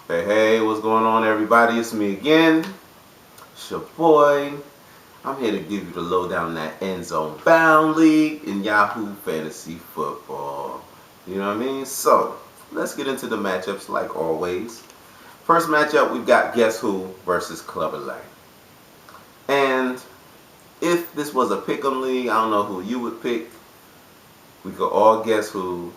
Hey, hey, what's going on, everybody? It's me again. It's your boy. I'm here to give you the lowdown on that end zone bound league in Yahoo Fantasy Football. You know what I mean? So, let's get into the matchups like always. First matchup, we've got Guess Who versus Clubber Lang. And if this was a pick'em league, I don't know who you would pick. We could all guess who,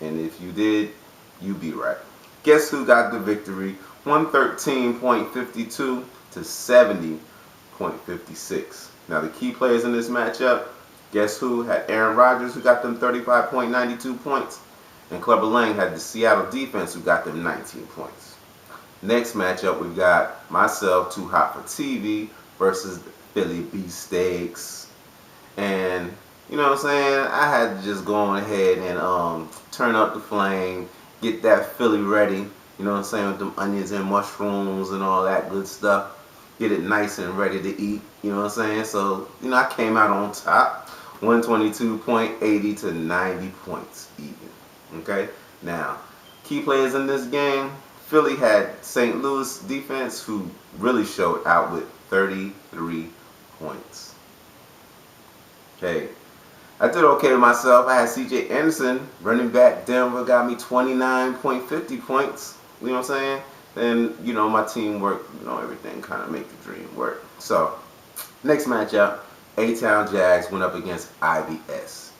and if you did, you'd be right. Guess who got the victory? 113.52 to 70.56. Now the key players in this matchup, guess who had Aaron Rodgers, who got them 35.92 points, and Clubber Lang had the Seattle defense, who got them 19 points. Next matchup, we've got myself, Too Hot for TV, versus the Philly Beefsteaks. And you know what I'm saying? I had to just go on ahead and turn up the flame, get that Philly ready. You know what I'm saying? With them onions and mushrooms and all that good stuff. Get it nice and ready to eat. You know what I'm saying? So, I came out on top. 122.80 to 90 points even. Okay? Now, key players in this game. Philly had St. Louis defense, who really showed out with 33 points. Okay. I did okay with myself. I had C.J. Anderson, running back. Denver got me 29.50 points. You know what I'm saying? Then, my teamwork, everything kind of make the dream work. So, next matchup, A-Town Jags went up against IBS.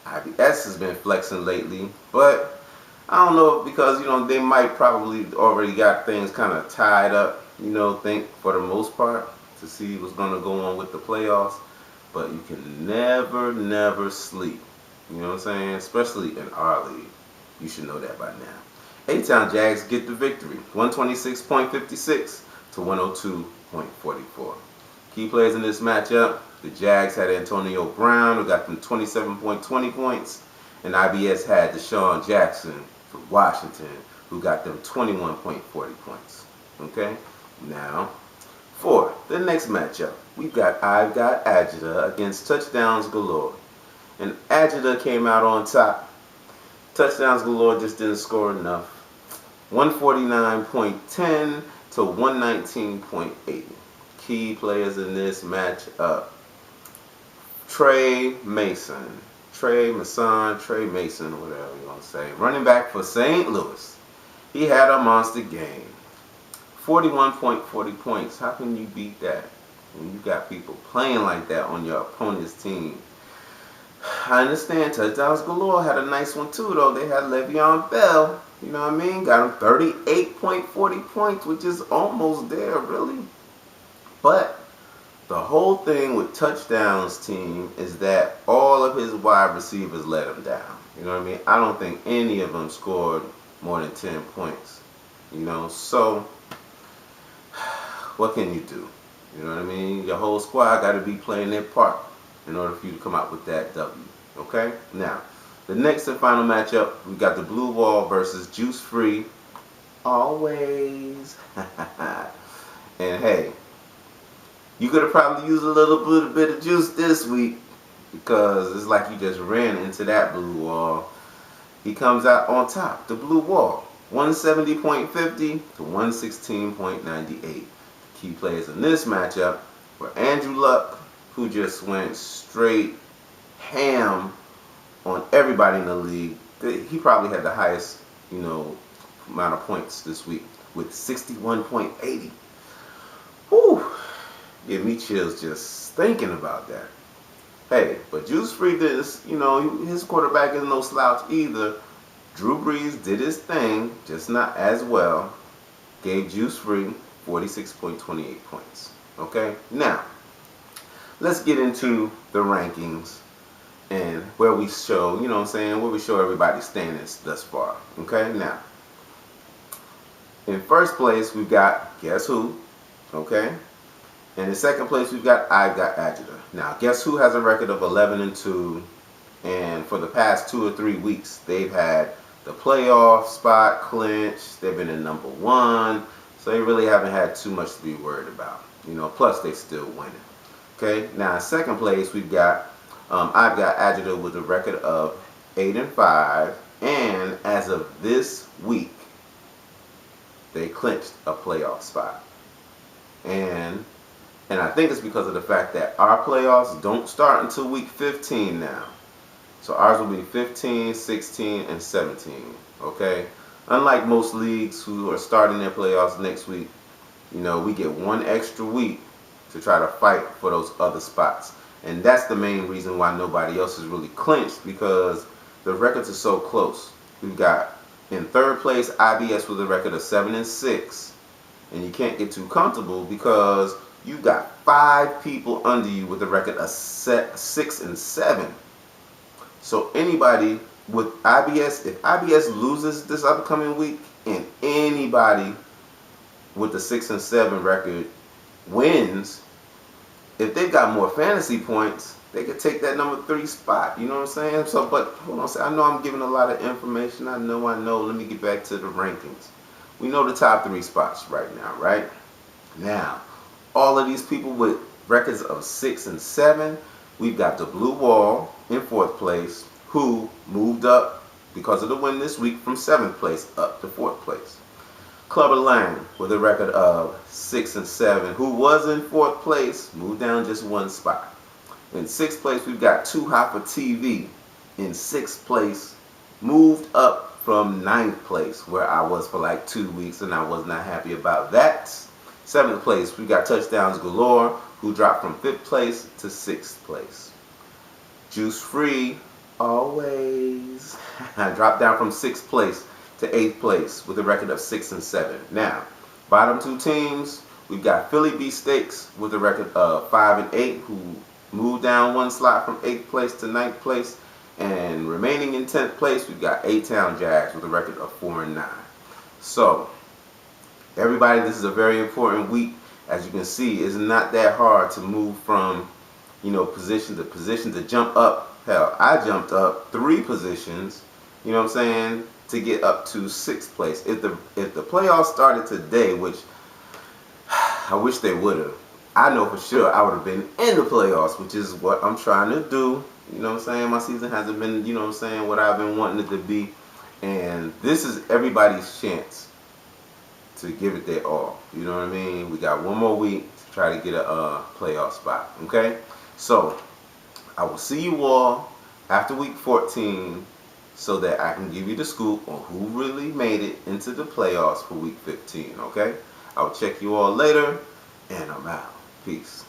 IBS has been flexing lately, but I don't know, because, they might probably already got things kind of tied up, think for the most part, to see what's going to go on with the playoffs. But you can never sleep. You know what I'm saying? Especially in our league. You should know that by now. A-Town Jags get the victory. 126.56 to 102.44. Key players in this matchup. The Jags had Antonio Brown, who got them 27.20 points. And IBS had Deshaun Jackson from Washington, who got them 21.40 points. Okay? Now, for the next matchup, I've got Agita against Touchdowns Galore. And Agita came out on top. Touchdowns Galore just didn't score enough. 149.10 to 119.80. Key players in this matchup. Trey Mason, whatever you want to say. Running back for St. Louis. He had a monster game. 41.40 points. How can you beat that when you got people playing like that on your opponent's team? I understand Touchdowns Galore had a nice one too, though. They had Le'Veon Bell. You know what I mean? Got him 38.40 points, which is almost there, really. But the whole thing with Touchdowns team is that all of his wide receivers let him down. You know what I mean? I don't think any of them scored more than 10 points. So what can you do? You know what I mean? Your whole squad got to be playing their part in order for you to come out with that W. Okay? Now, the next and final matchup, we got the Blue Wall versus Juice Free. Always. And hey, you could have probably used a little bit of juice this week, because it's like you just ran into that Blue Wall. He comes out on top, the Blue Wall. 170.50 to 116.98. Key players in this matchup were Andrew Luck, who just went straight ham on everybody in the league. He probably had the highest, amount of points this week with 61.80. Whew, give me chills just thinking about that. Hey, but Juice Free did this, his quarterback is no slouch either. Drew Brees did his thing, just not as well. Gave Juice Free 46.28 points. Okay? Now, let's get into the rankings and where we show, where we show everybody's standings thus far. Okay? Now, in first place, we've got Guess Who? Okay? And in second place, we've got I've got Agita. Now, Guess Who has a record of 11-2, and for the past 2 or 3 weeks, they've had the playoff spot clinched. They've been in number 1, so they really haven't had too much to be worried about. Plus they still winning. Okay, now in second place, we've got I've got Agita with a record of 8-5, and as of this week, they clinched a playoff spot. And I think it's because of the fact that our playoffs don't start until week 15 now. So ours will be 15, 16, and 17. Okay? Unlike most leagues who are starting their playoffs next week, we get one extra week to try to fight for those other spots. And that's the main reason why nobody else is really clinched, because the records are so close. We've got in third place IBS with a record of 7-6. And you can't get too comfortable because you got 5 people under you with a record of 6-7. So anybody with IBS, if IBS loses this upcoming week, and anybody with the 6-7 record wins, if they've got more fantasy points, they could take that number 3 spot. You know what I'm saying? So, but hold on, I know I'm giving a lot of information. I know. Let me get back to the rankings. We know the top 3 spots right now, right? Now, all of these people with records of 6-7, we've got the Blue Wall in 4th place, who moved up because of the win this week from 7th place up to 4th place. Clubber Lang with a record of 6-7, who was in 4th place, moved down just 1 spot. In 6th place, we've got Too Hot for TV. In 6th place, moved up from 9th place, where I was for like 2 weeks, and I was not happy about that. 7th place, we got Touchdowns Galore, who dropped from 5th place to 6th place. Juice Free, always, dropped down from 6th place to 8th place with a record of 6-7. Now, bottom 2 teams, we've got Philly Beefsteaks with a record of 5-8, who moved down 1 slot from 8th place to 9th place. And remaining in 10th place, we've got A-Town Jags with a record of 4-9. So, everybody, this is a very important week. As you can see, it's not that hard to move from, position to position, to jump up. Hell, I jumped up 3 positions, you know what I'm saying, to get up to 6th place. If the playoffs started today, which I wish they would have, I know for sure I would have been in the playoffs, which is what I'm trying to do. You know what I'm saying? My season hasn't been, what I've been wanting it to be. And this is everybody's chance to give it their all. You know what I mean? We got 1 more week to try to get a playoff spot. Okay? So, I will see you all after week 14 so that I can give you the scoop on who really made it into the playoffs for week 15. Okay? I'll check you all later, and I'm out. Peace.